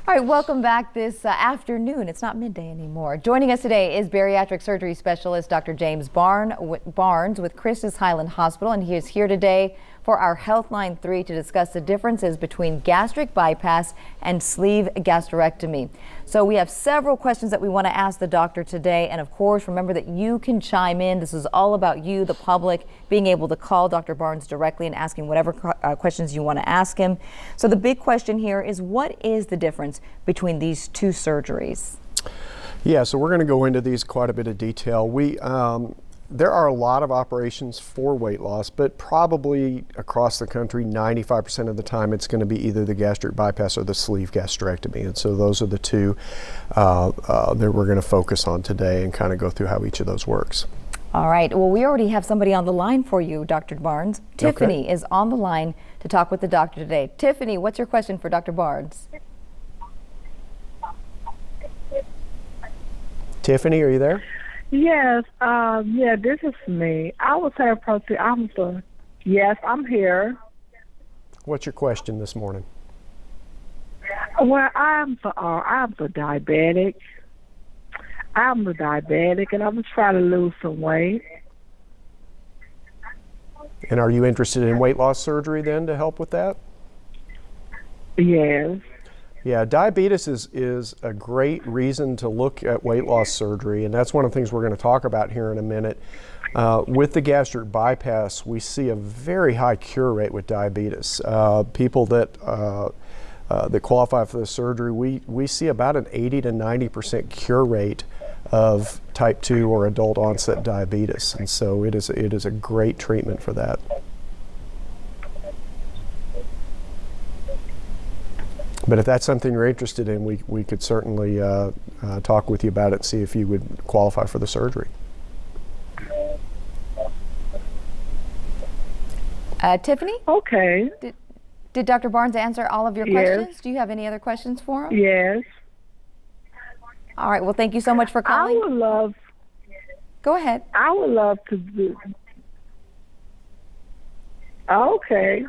All right, welcome back this afternoon. It's not midday anymore. Joining us today is bariatric surgery specialist Dr. James Barnes with Christus Highland Hospital, and he is here today for our Healthline 3 to discuss the differences between gastric bypass and sleeve gastrectomy. So we have several questions that we want to ask the doctor today, and of course, remember that you can chime in. This is all about you, the public, being able to call Dr. Barnes directly and asking whatever questions you want to ask him. So the big question here is, what is the difference between these two surgeries? Yeah, so we're going to go into these quite a bit of detail. There are a lot of operations for weight loss, but probably across the country, 95% of the time, it's going to be either the gastric bypass or the sleeve gastrectomy. And so those are the two that we're going to focus on today and kind of go through how each of those works. All right. Well, we already have somebody on the line for you, Dr. Barnes. Tiffany is on the line to talk with the doctor today. Tiffany, what's your question for Dr. Barnes? Tiffany, are you there? Yes, this is me. I was having yes, I'm here. What's your question this morning? Well, I'm the diabetic. I'm the diabetic, and I'm just trying to lose some weight. And are you interested in weight loss surgery then to help with that? Yes. Yeah, diabetes is a great reason to look at weight loss surgery, and that's one of the things we're going to talk about here in a minute. With the gastric bypass, we see a very high cure rate with diabetes. People that qualify for the surgery, we see about an 80 to 90% cure rate of type 2 or adult onset diabetes, and so it is a great treatment for that. But if that's something you're interested in, we could certainly talk with you about it and see if you would qualify for the surgery. Tiffany? Okay. Did Dr. Barnes answer all of your questions? Yes. Do you have any other questions for him? Yes. All right. Well, thank you so much for calling. Go ahead. I would love to do. Okay.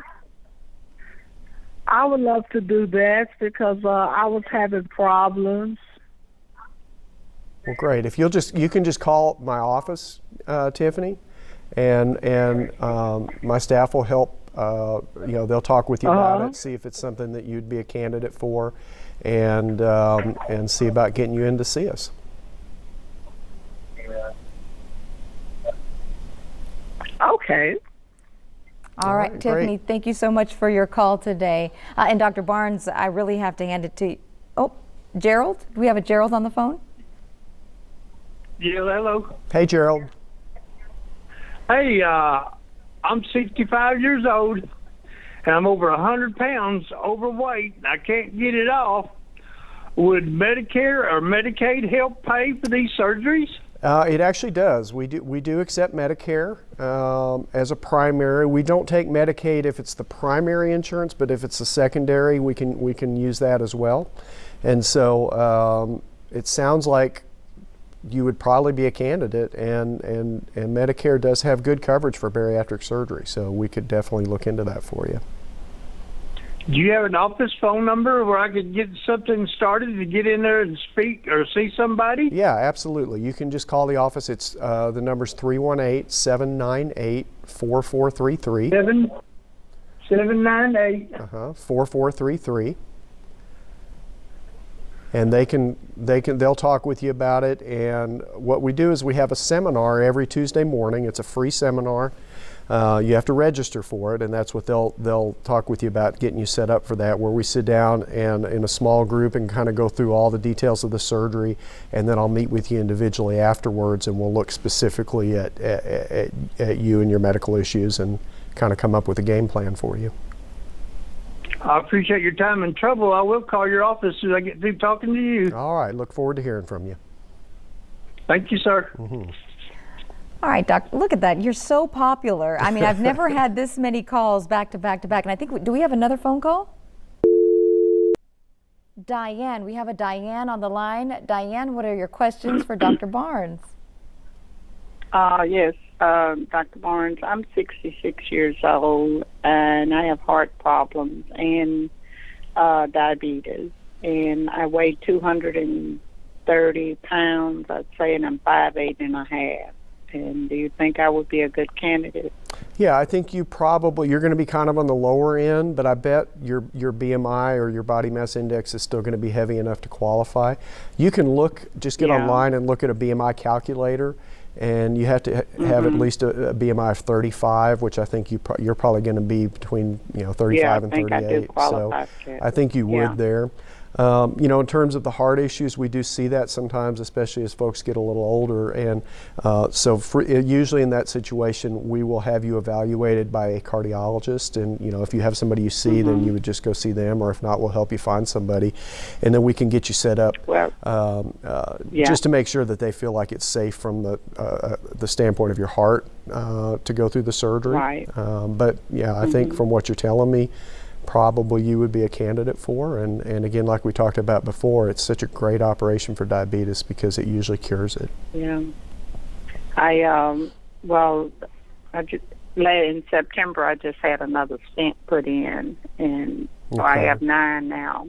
I would love to do that because I was having problems. Well, great. If you can just call my office, Tiffany, and my staff will help. They'll talk with you about it, see if it's something that you'd be a candidate for, and see about getting you in to see us. Okay. All right, Tiffany, thank you so much for your call today. And Dr. Barnes, I really have to hand it to you. Oh, Gerald? Do we have a Gerald on the phone? Yeah, hello. Hey, Gerald. Hey, I'm 65 years old, and I'm over 100 pounds overweight. I can't get it off. Would Medicare or Medicaid help pay for these surgeries? It actually does. We do accept Medicare as a primary. We don't take Medicaid if it's the primary insurance, but if it's the secondary, we can use that as well. And so it sounds like you would probably be a candidate, and Medicare does have good coverage for bariatric surgery, so we could definitely look into that for you. Do you have an office phone number where I could get something started to get in there and speak or see somebody? Yeah, absolutely. You can just call the office. It's the number's 318-798-4433. 798. 4433. And they'll talk with you about it. And what we do is we have a seminar every Tuesday morning. It's a free seminar. You have to register for it, and that's what they'll talk with you about, getting you set up for that, where we sit down and in a small group and kind of go through all the details of the surgery, and then I'll meet with you individually afterwards, and we'll look specifically at you and your medical issues and kind of come up with a game plan for you. I appreciate your time and trouble. I will call your office as soon as I get through talking to you. All right, look forward to hearing from you. Thank you, sir. Mm-hmm. All right, Doc, look at that. You're so popular. I mean, I've never had this many calls back to back to back. And I think, do we have another phone call? Diane, we have a Diane on the line. Diane, what are your questions for Dr. Barnes? Yes, Dr. Barnes, I'm 66 years old, and I have heart problems and diabetes. and I weigh 230 pounds, I'd say, and I'm 5'8" and a half. And do you think I would be a good candidate? Yeah, I think you're going to be kind of on the lower end, but I bet your BMI or your body mass index is still going to be heavy enough to qualify. You can just get online and look at a BMI calculator, and you have to have at least a BMI of 35, which I think you're probably going to be between 35 and 38. I do qualify so I think you would there. In terms of the heart issues, we do see that sometimes, especially as folks get a little older. And usually in that situation, we will have you evaluated by a cardiologist. And, if you have somebody you see, then you would just go see them. Or if not, we'll help you find somebody. And then we can get you set up just to make sure that they feel like it's safe from the standpoint of your heart to go through the surgery. Right. But, I think from what you're telling me, probably you would be a candidate for. And again, like we talked about before, it's such a great operation for diabetes because it usually cures it. Yeah. In September, I just had another stent put in, and so I have 9 now.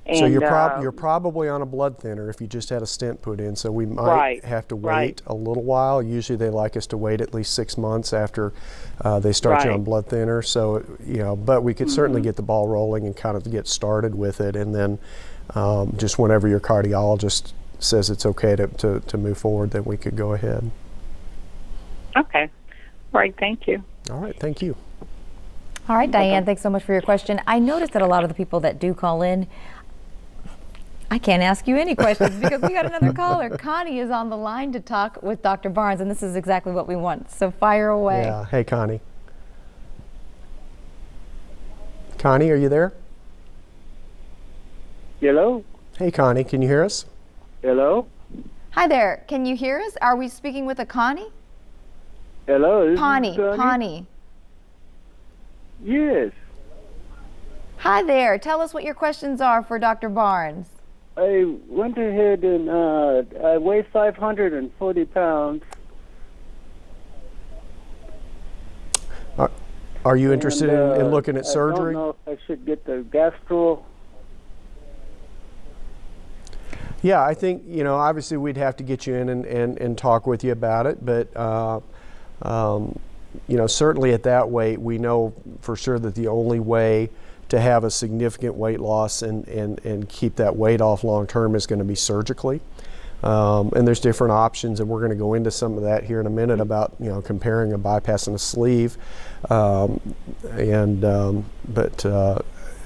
And, so you're probably on a blood thinner if you just had a stent put in. So we might have to wait a little while. Usually they like us to wait at least 6 months after they start you on blood thinner. So but we could certainly get the ball rolling and kind of get started with it, and then just whenever your cardiologist says it's okay to move forward, then we could go ahead. Okay. All right. Thank you. All right. Thank you. All right, Diane, thanks so much for your question. I noticed that a lot of the people that do call in, I can't ask you any questions because we got another caller. Connie is on the line to talk with Dr. Barnes, and this is exactly what we want. So fire away. Yeah. Hey, Connie. Connie, are you there? Hello? Hey, Connie, can you hear us? Hello? Hi there. Can you hear us? Are we speaking with a Connie? Hello? Pawnee. Yes. Hi there. Tell us what your questions are for Dr. Barnes. I went ahead and I weigh 540 pounds. Are you interested in looking at surgery? I don't know if I should get the gastro. Yeah, I think, obviously we'd have to get you in and talk with you about it, but, certainly at that weight, we know for sure that the only way to have a significant weight loss and keep that weight off long term is going to be surgically. And there's different options, and we're going to go into some of that here in a minute about comparing a bypass and a sleeve. But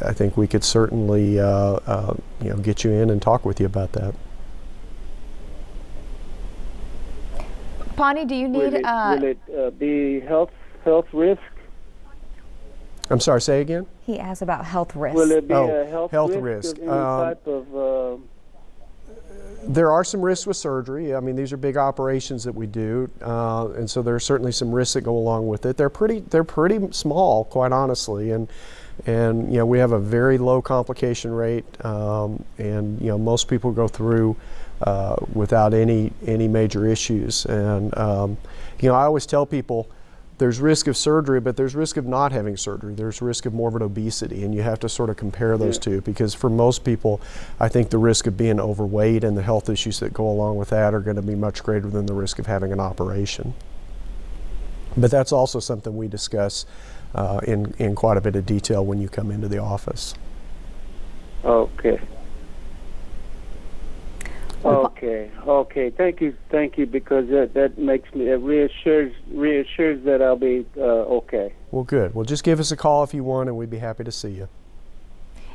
I think we could certainly get you in and talk with you about that. Pawnee, do you need? Will it be health risk? I'm sorry, say again? He asked about health risks. Will it be a health risk? Of any type of, there are some risks with surgery. I mean, these are big operations that we do, and so there are certainly some risks that go along with it. They're pretty small, quite honestly, and we have a very low complication rate, and most people go through without any major issues. And I always tell people, there's risk of surgery, but there's risk of not having surgery. There's risk of morbid obesity, and you have to sort of compare those two, because for most people, I think the risk of being overweight and the health issues that go along with that are going to be much greater than the risk of having an operation. But that's also something we discuss in quite a bit of detail when you come into the office. Okay. Okay. Thank you, because that makes me, it reassures that I'll be okay. Well, good. Well, just give us a call if you want, and we'd be happy to see you.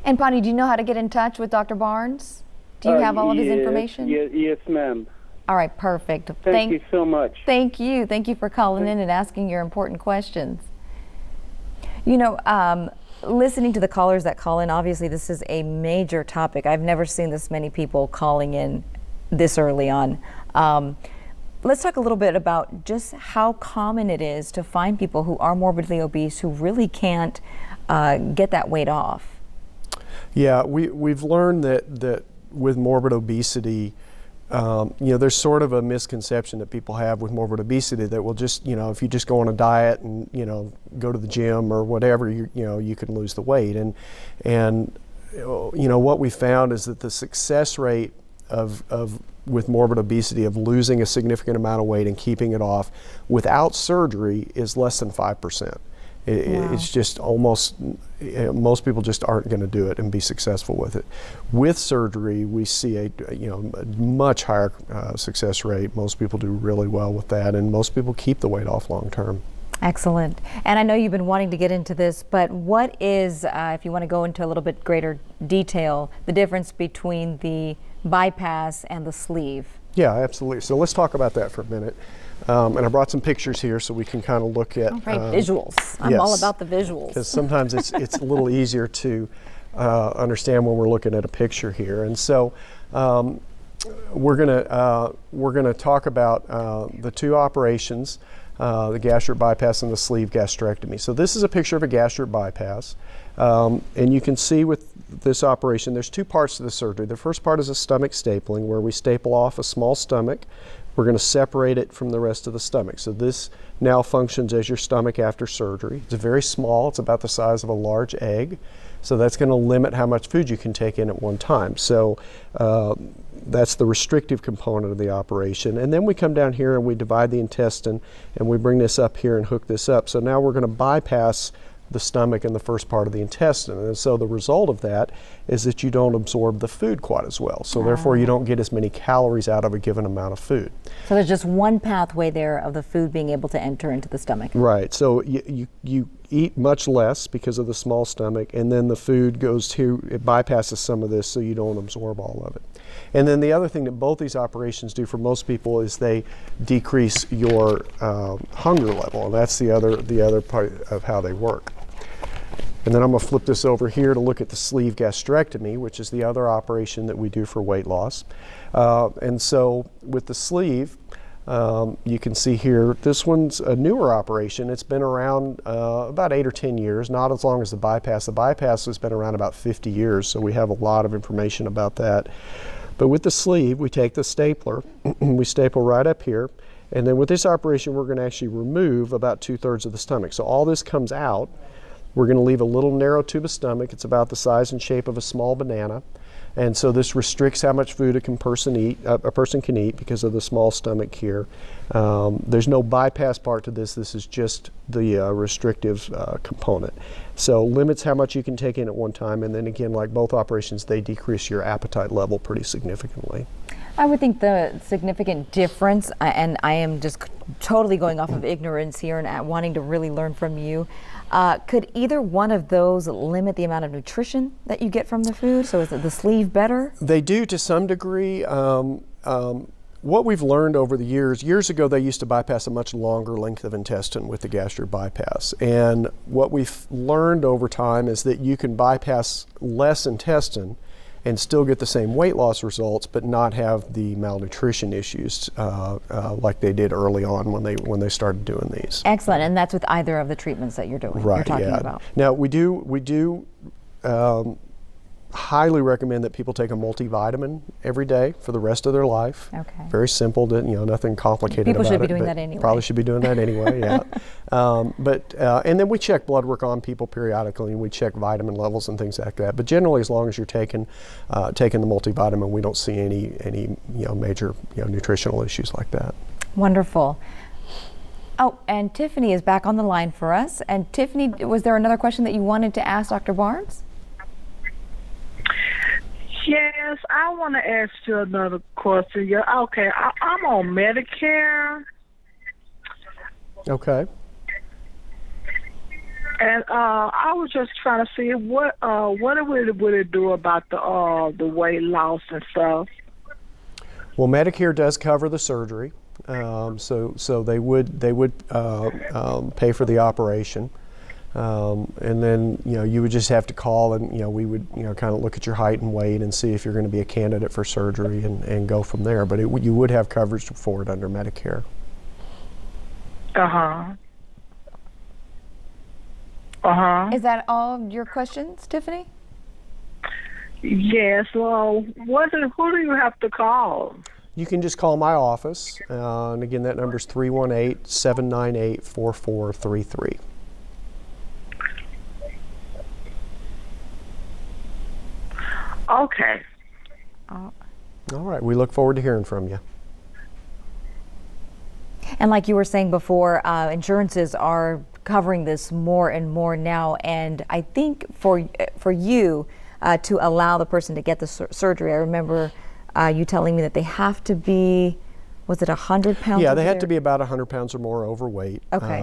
And Pawnee, do you know how to get in touch with Dr. Barnes? Do you have all of his information? Yes, ma'am. All right, perfect. Thank you so much. Thank you. Thank you for calling in and asking your important questions. Listening to the callers that call in, obviously this is a major topic. I've never seen this many people calling in this early on. Let's talk a little bit about just how common it is to find people who are morbidly obese who really can't get that weight off. Yeah, we've learned that with morbid obesity, there's sort of a misconception that people have with morbid obesity that will just, if you just go on a diet and, go to the gym or whatever, you can lose the weight. And what we found is that the success rate of with morbid obesity of losing a significant amount of weight and keeping it off without surgery is less than 5%. It's just almost, most people just aren't going to do it and be successful with it. With surgery, we see a much higher success rate. Most people do really well with that, and most people keep the weight off long term. Excellent. And I know you've been wanting to get into this, but what is, if you want to go into a little bit greater detail, the difference between the bypass and the sleeve? Yeah, absolutely. So let's talk about that for a minute. And I brought some pictures here so we can kind of look at visuals. I'm all about the visuals. Because sometimes it's a little easier to understand when we're looking at a picture here. And so we're gonna talk about the two operations, the gastric bypass and the sleeve gastrectomy. So this is a picture of a gastric bypass, and you can see with this operation there's two parts to the surgery. The first part is a stomach stapling, where we staple off a small stomach. We're going to separate it from the rest of the stomach. So this now functions as your stomach after surgery. It's very small. It's about the size of a large egg. So that's going to limit how much food you can take in at one time. So that's the restrictive component of the operation. And then we come down here and we divide the intestine and we bring this up here and hook this up. So now we're going to bypass the stomach and the first part of the intestine. And so the result of that is that you don't absorb the food quite as well. So therefore you don't get as many calories out of a given amount of food. So there's just one pathway there of the food being able to enter into the stomach. Right. So you eat much less because of the small stomach, and then the food goes to, it bypasses some of this so you don't absorb all of it. And then the other thing that both these operations do for most people is they decrease your hunger level. And that's the other part of how they work. And then I'm going to flip this over here to look at the sleeve gastrectomy, which is the other operation that we do for weight loss. And so with the sleeve, you can see here, this one's a newer operation. It's been around about 8 or 10 years, not as long as the bypass. The bypass has been around about 50 years, so we have a lot of information about that. But with the sleeve, we take the stapler, we staple right up here, and then with this operation, we're going to actually remove about 2/3 of the stomach. So all this comes out. We're going to leave a little narrow tube of stomach. It's about the size and shape of a small banana. And so this restricts how much food a person can eat because of the small stomach here. There's no bypass part to this. This is just the restrictive component. So limits how much you can take in at one time. And then again, like both operations, they decrease your appetite level pretty significantly. I would think the significant difference, and I am just totally going off of ignorance here and wanting to really learn from you, could either one of those limit the amount of nutrition that you get from the food? So is it the sleeve better? They do to some degree. What we've learned over the years ago they used to bypass a much longer length of intestine with the gastric bypass. And what we've learned over time is that you can bypass less intestine and still get the same weight loss results, but not have the malnutrition issues like they did early on when they started doing these. Excellent, and that's with either of the treatments that you're doing. Right. You're talking about. Now we do highly recommend that people take a multivitamin every day for the rest of their life. Okay. Very simple, nothing complicated People about it. Should be doing that anyway. Probably should be doing that anyway, yeah. And then we check blood work on people periodically, and we check vitamin levels and things like that. But generally, as long as you're taking the multivitamin, we don't see any major nutritional issues like that. Wonderful. Oh, and Tiffany is back on the line for us. And Tiffany, was there another question that you wanted to ask Dr. Barnes? Yes, I want to ask you another question. Okay, I'm on Medicare. Okay. And I was just trying to see what would it do about the weight loss and stuff. Well, Medicare does cover the surgery, so they would pay for the operation. And then you would just have to call, and we would kind of look at your height and weight and see if you're going to be a candidate for surgery and go from there. But you would have coverage for it under Medicare. Is that all your questions, Tiffany? Yes. Well, who do you have to call? You can just call my office, and again, that number is 318-798-4433. Okay. All right. We look forward to hearing from you. And like you were saying before, insurances are covering this more and more now. And I think for you to allow the person to get the surgery, I remember you telling me that they have to be, was it 100 pounds? Yeah, they had to be about 100 pounds or more overweight. Okay.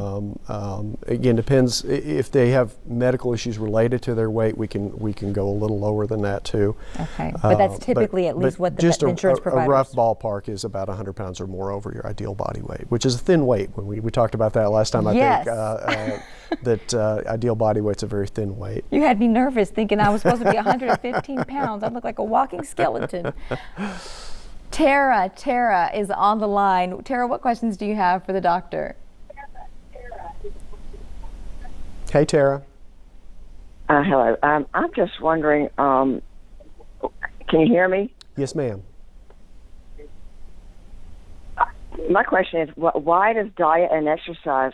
Again, depends if they have medical issues related to their weight. We can go a little lower than that too. Okay, but that's typically at least what the insurance providers. A rough ballpark is about 100 pounds or more over your ideal body weight, which is a thin weight. When we talked about that last time, Yes. I think that ideal body weight's a very thin weight. You had me nervous thinking I was supposed to be 115 pounds. I look like a walking skeleton. Tara is on the line. Tara, what questions do you have for the doctor? Hey, Tara. Hello. I'm just wondering, can you hear me? Yes, ma'am. My question is, why does diet and exercise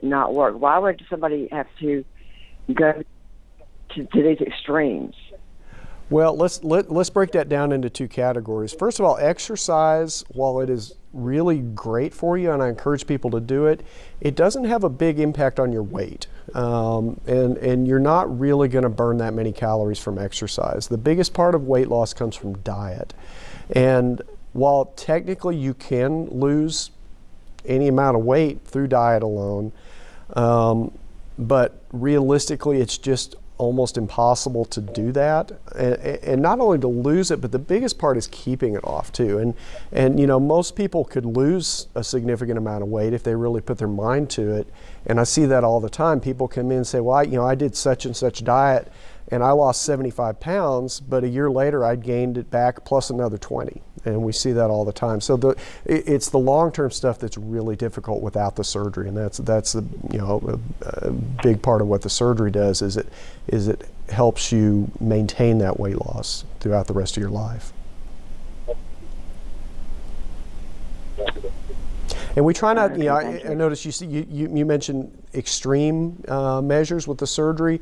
not work? Why would somebody have to go to these extremes? Well, let's break that down into two categories. First of all, exercise, while it is really great for you, and I encourage people to do it, it doesn't have a big impact on your weight. And you're not really going to burn that many calories from exercise. The biggest part of weight loss comes from diet. And while technically you can lose any amount of weight through diet alone, but realistically it's just almost impossible to do that, and not only to lose it, but the biggest part is keeping it off too. And you know, most people could lose a significant amount of weight if they really put their mind to it. And I see that all the time. People come in and say, well, I did such and such diet and I lost 75 pounds, but a year later I'd gained it back plus another 20. And we see that all the time. So it's the long-term stuff that's really difficult without the surgery, and that's the a big part of what the surgery does is it helps you maintain that weight loss throughout the rest of your life. And we try not, I noticed you mentioned extreme measures with the surgery,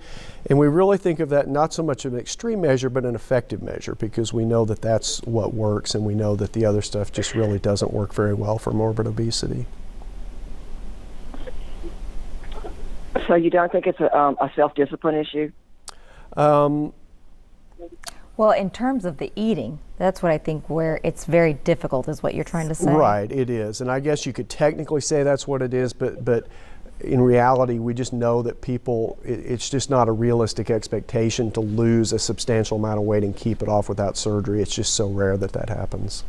and we really think of that not so much of an extreme measure, but an effective measure, because we know that that's what works, and we know that the other stuff just really doesn't work very well for morbid obesity. So you don't think it's a self-discipline issue? Well, in terms of the eating, that's what I think where it's very difficult is what you're trying to say. Right, it is. And I guess you could technically say that's what it is, but in reality, we just know that it's just not a realistic expectation to lose a substantial amount of weight and keep it off without surgery. It's just so rare that happens.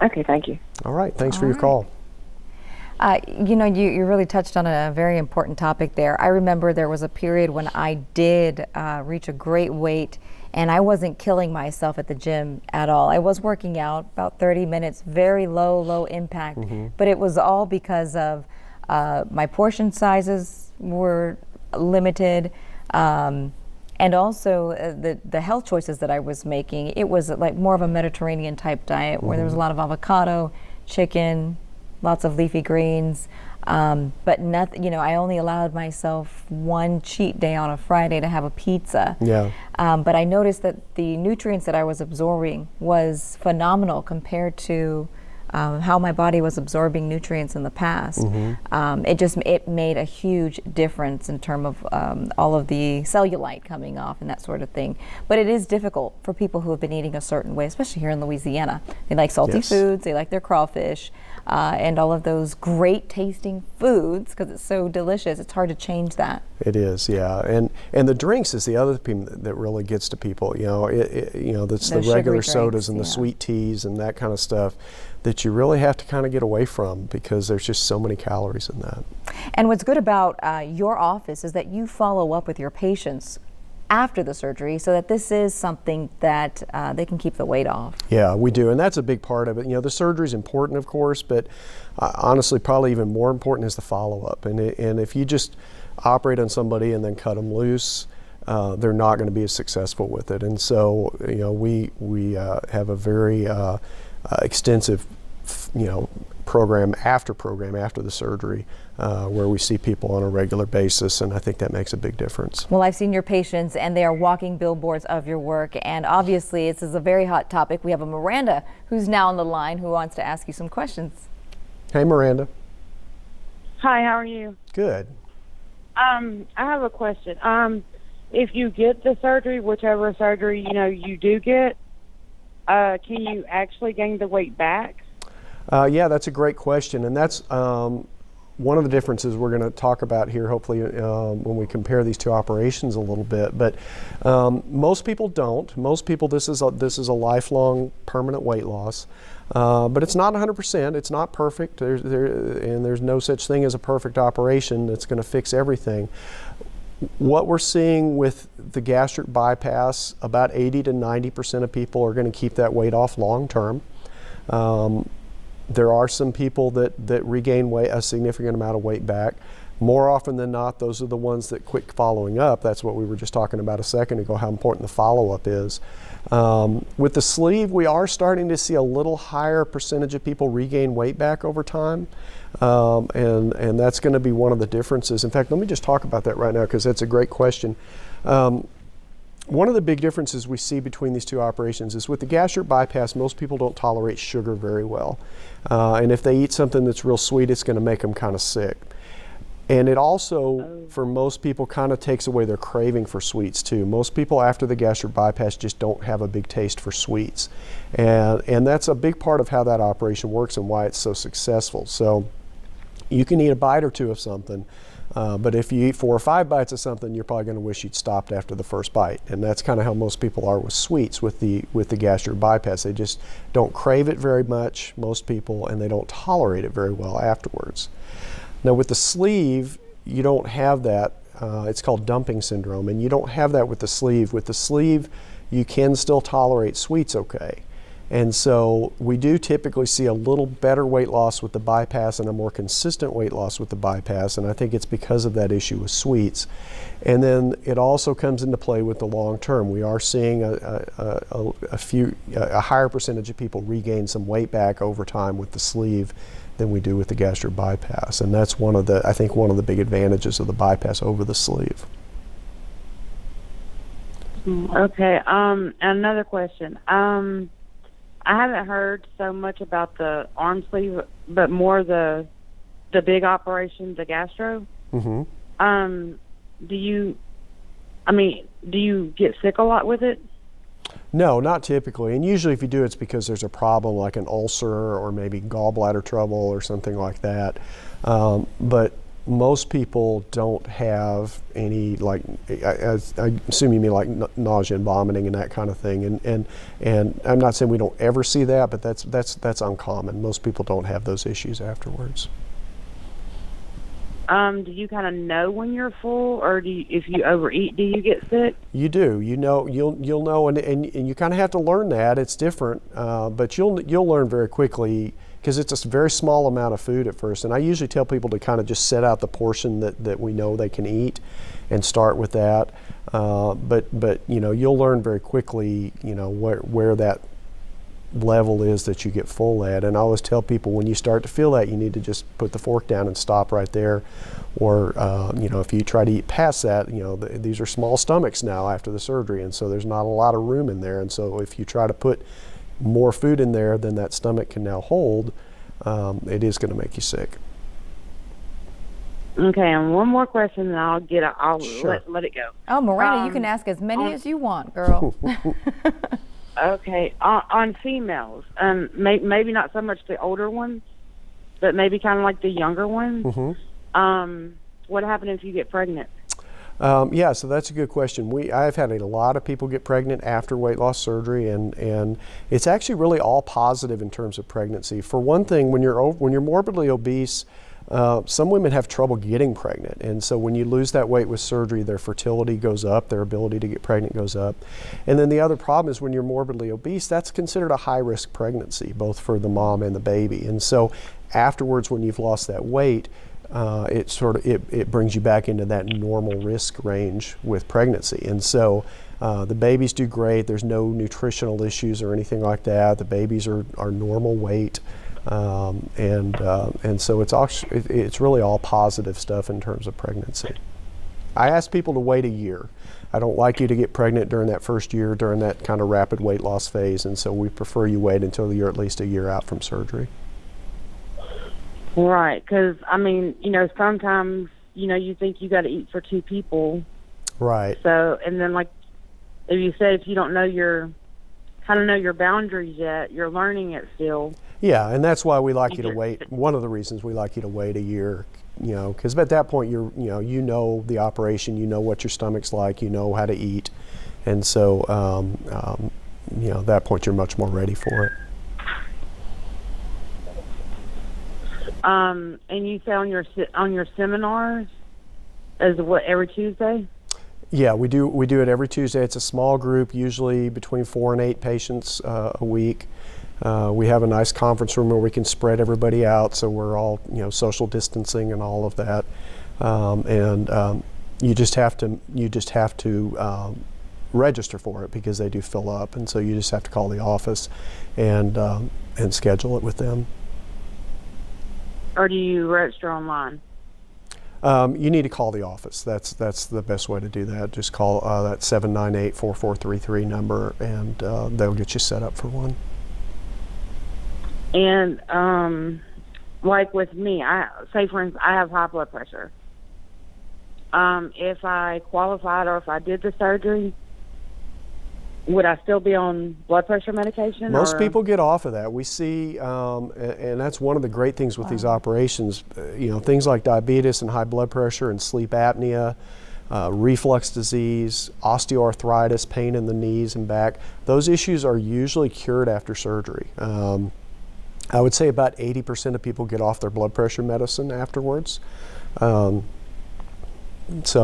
Okay, thank you. All right, thanks for your call. You really touched on a very important topic there. I remember there was a period when I did reach a great weight, and I wasn't killing myself at the gym at all. I was working out about 30 minutes, very low impact, but it was all because of my portion sizes were limited, and also the health choices that I was making. It was like more of a Mediterranean type diet where there was a lot of avocado, chicken, lots of leafy greens, but nothing. I only allowed myself one cheat day on a Friday to have a pizza. Yeah. But I noticed that the nutrients that I was absorbing was phenomenal compared to how my body was absorbing nutrients in the past. It made a huge difference in terms of all of the cellulite coming off and that sort of thing. But it is difficult for people who have been eating a certain way, especially here in Louisiana. They like salty foods, they like their crawfish, and all of those great tasting foods because it's so delicious. It's hard to change that. It is, yeah, and the drinks is the other thing that really gets to people. That's the regular sodas and the sweet teas and that kind of stuff that you really have to kind of get away from because there's just so many calories in that. And what's good about your office is that you follow up with your patients after the surgery so that this is something that they can keep the weight off. Yeah, we do, and that's a big part of it. The surgery is important, of course, but honestly, probably even more important is the follow-up. And if you just operate on somebody and then cut them loose, they're not going to be as successful with it. And so, we have a very extensive, program after the surgery, where we see people on a regular basis, and I think that makes a big difference. Well, I've seen your patients, and they are walking billboards of your work, and obviously this is a very hot topic. We have a Miranda who's now on the line who wants to ask you some questions. Hey, Miranda. Hi, how are you? Good. I have a question. If you get the surgery, whichever surgery you do get, can you actually gain the weight back? Yeah, that's a great question, and that's one of the differences we're going to talk about here, hopefully, when we compare these two operations a little bit. But most people don't. Most people, this is a lifelong permanent weight loss. But it's not 100%. It's not perfect. There's no such thing as a perfect operation that's going to fix everything. What we're seeing with the gastric bypass, about 80 to 90% of people are going to keep that weight off long term. There are some people that regain weight, a significant amount of weight back. More often than not, those are the ones that quit following up. That's what we were just talking about a second ago, how important the follow-up is. With the sleeve, we are starting to see a little higher percentage of people regain weight back over time. And that's going to be one of the differences. In fact, let me just talk about that right now, because that's a great question. One of the big differences we see between these two operations is with the gastric bypass, most people don't tolerate sugar very well. And if they eat something that's real sweet, it's going to make them kind of sick. And it also, for most people, kind of takes away their craving for sweets too. Most people after the gastric bypass just don't have a big taste for sweets. And that's a big part of how that operation works and why it's so successful. So you can eat a bite or two of something, but if you eat 4 or 5 bites of something, you're probably going to wish you'd stopped after the first bite. And that's kind of how most people are with sweets with the gastric bypass. They just don't crave it very much, most people, and they don't tolerate it very well afterwards. Now with the sleeve, you don't have that. It's called dumping syndrome, and you don't have that with the sleeve. With the sleeve, you can still tolerate sweets okay. And so we do typically see a little better weight loss with the bypass and a more consistent weight loss with the bypass, and I think it's because of that issue with sweets. And then it also comes into play with the long term. We are seeing a higher percentage of people regain some weight back over time with the sleeve than we do with the gastric bypass. And that's I think one of the big advantages of the bypass over the sleeve. Okay, another question. I haven't heard so much about the arm sleeve, but more the big operation, the gastro. Mm-hmm. Do you get sick a lot with it? No, not typically. And usually if you do, it's because there's a problem like an ulcer or maybe gallbladder trouble or something like that. But most people don't have any, like, I assume you mean like nausea and vomiting and that kind of thing. And I'm not saying we don't ever see that, but that's uncommon. Most people don't have those issues afterwards. Do you kind of know when you're full, or if you overeat, do you get sick? You do. You know, you'll know, and you kind of have to learn that. It's different, but you'll learn very quickly because it's a very small amount of food at first. And I usually tell people to kind of just set out the portion that we know they can eat, and start with that. But you'll learn very quickly, where that level is that you get full at. And I always tell people, when you start to feel that, you need to just put the fork down and stop right there. Or if you try to eat past that, these are small stomachs now after the surgery, and so there's not a lot of room in there. And so if you try to put more food in there than that stomach can now hold, it is going to make you sick. Okay, and one more question, and I'll Sure. let it go. Oh, Miranda, you can ask as many as you want, girl. Okay, on females, maybe not so much the older ones, but maybe kind of like the younger ones. Mm-hmm. What happens if you get pregnant? Yeah, so that's a good question. I've had a lot of people get pregnant after weight loss surgery, and it's actually really all positive in terms of pregnancy. For one thing, when you're morbidly obese, some women have trouble getting pregnant, and so when you lose that weight with surgery, their fertility goes up, their ability to get pregnant goes up. And then the other problem is when you're morbidly obese, that's considered a high-risk pregnancy, both for the mom and the baby. And so afterwards, when you've lost that weight, it brings you back into that normal risk range with pregnancy. And so the babies do great. There's no nutritional issues or anything like that. The babies are normal weight. And so it's really all positive stuff in terms of pregnancy. I ask people to wait a year. I don't like you to get pregnant during that first year, during that kind of rapid weight loss phase, and so we prefer you wait until you're at least a year out from surgery. Right, because, I mean, sometimes, you think you got to eat for 2 people. Right. So, and then, like, if you say if you don't know your boundaries yet, you're learning it still. Yeah, and that's why we like you to wait. One of the reasons we like you to wait a year, because at that point you know the operation, you know what your stomach's like, you know how to eat, and so at that point you're much more ready for it. And you say on your seminars, is what, every Tuesday? Yeah, we do it every Tuesday. It's a small group, usually between 4 and 8 patients a week. We have a nice conference room where we can spread everybody out, so we're all social distancing and all of that. You just have to register for it because they do fill up, and so you just have to call the office and schedule it with them. Or do you register online? You need to call the office. That's the best way to do that. Just call that 798-4433 number, and they'll get you set up for one. And like with me, say for instance, I have high blood pressure. If I qualified or if I did the surgery, would I still be on blood pressure medication? Most people get off of that. We see, and that's one of the great things with these operations, things like diabetes and high blood pressure and sleep apnea, reflux disease, osteoarthritis, pain in the knees and back. Those issues are usually cured after surgery. I would say about 80% of people get off their blood pressure medicine afterwards. So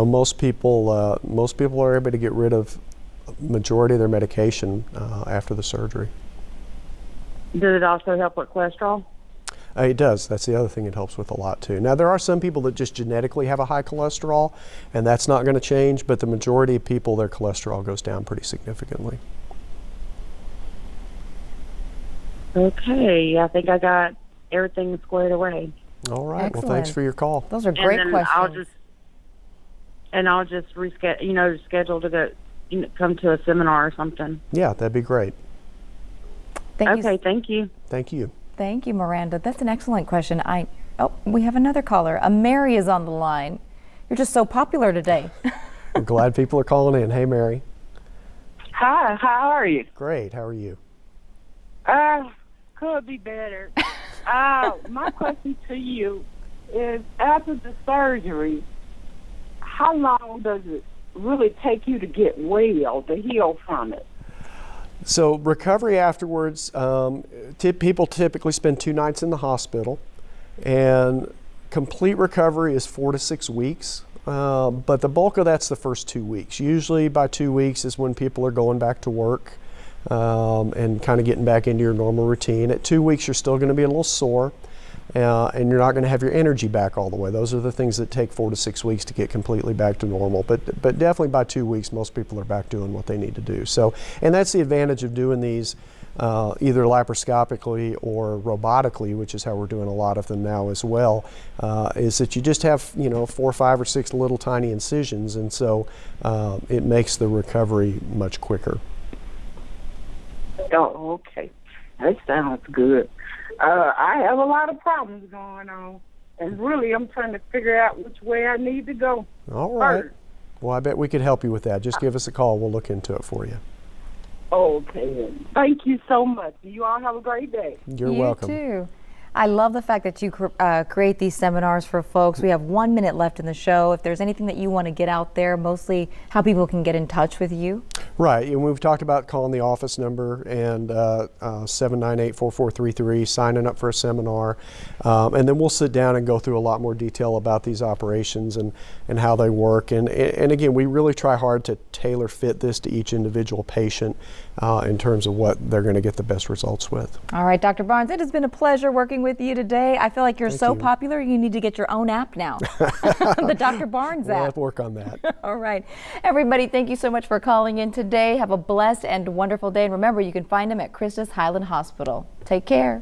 most people are able to get rid of majority of their medication after the surgery. Does it also help with cholesterol? It does. That's the other thing it helps with a lot too. Now there are some people that just genetically have a high cholesterol, and that's not going to change, but the majority of people, their cholesterol goes down pretty significantly. Okay, I think I got everything squared away. All right. Excellent. Well, thanks for your call. Those are great and then questions. I'll just reschedule, schedule to go, come to a seminar or something. Yeah, that'd be great. Thank you. Thank you. Thank you. Thank you, Miranda. That's an excellent question. We have another caller. Mary is on the line. You're just so popular today. I'm glad people are calling in. Hey, Mary. Hi, how are you? Great. How are you? Could be better. My question to you is, after the surgery, how long does it really take you to get well, to heal from it? So recovery afterwards, people typically spend 2 nights in the hospital, and complete recovery is 4 to 6 weeks. But the bulk of that's the first 2 weeks. Usually by 2 weeks is when people are going back to work and kind of getting back into your normal routine. At 2 weeks, you're still going to be a little sore, and you're not going to have your energy back all the way. Those are the things that take 4 to 6 weeks to get completely back to normal. But definitely by 2 weeks, most people are back doing what they need to do. So, and that's the advantage of doing these either laparoscopically or robotically, which is how we're doing a lot of them now as well, is that you just have 4, 5, or 6 little tiny incisions, and so it makes the recovery much quicker. Oh, okay. That sounds good. I have a lot of problems going on, and really I'm trying to figure out which way I need to go. All right. Well, I bet we could help you with that. Just give us a call. We'll look into it for you. Okay. Thank you so much. You all have a great day. You're welcome. You too. I love the fact that you create these seminars for folks. We have 1 minute left in the show. If there's anything that you want to get out there, mostly how people can get in touch with you. Right, and we've talked about calling the office number and 798-4433, signing up for a seminar, and then we'll sit down and go through a lot more detail about these operations and how they work. And again, we really try hard to tailor fit this to each individual patient in terms of what they're going to get the best results with. All right, Dr. Barnes, it has been a pleasure working with you today. I feel like you're Thank you. popular, you need to get your own app now. The Dr. Barnes We'll app. have to work on that. All right. Everybody, thank you so much for calling in today. Have a blessed and wonderful day. And remember, you can find them at Christus Highland Hospital. Take care.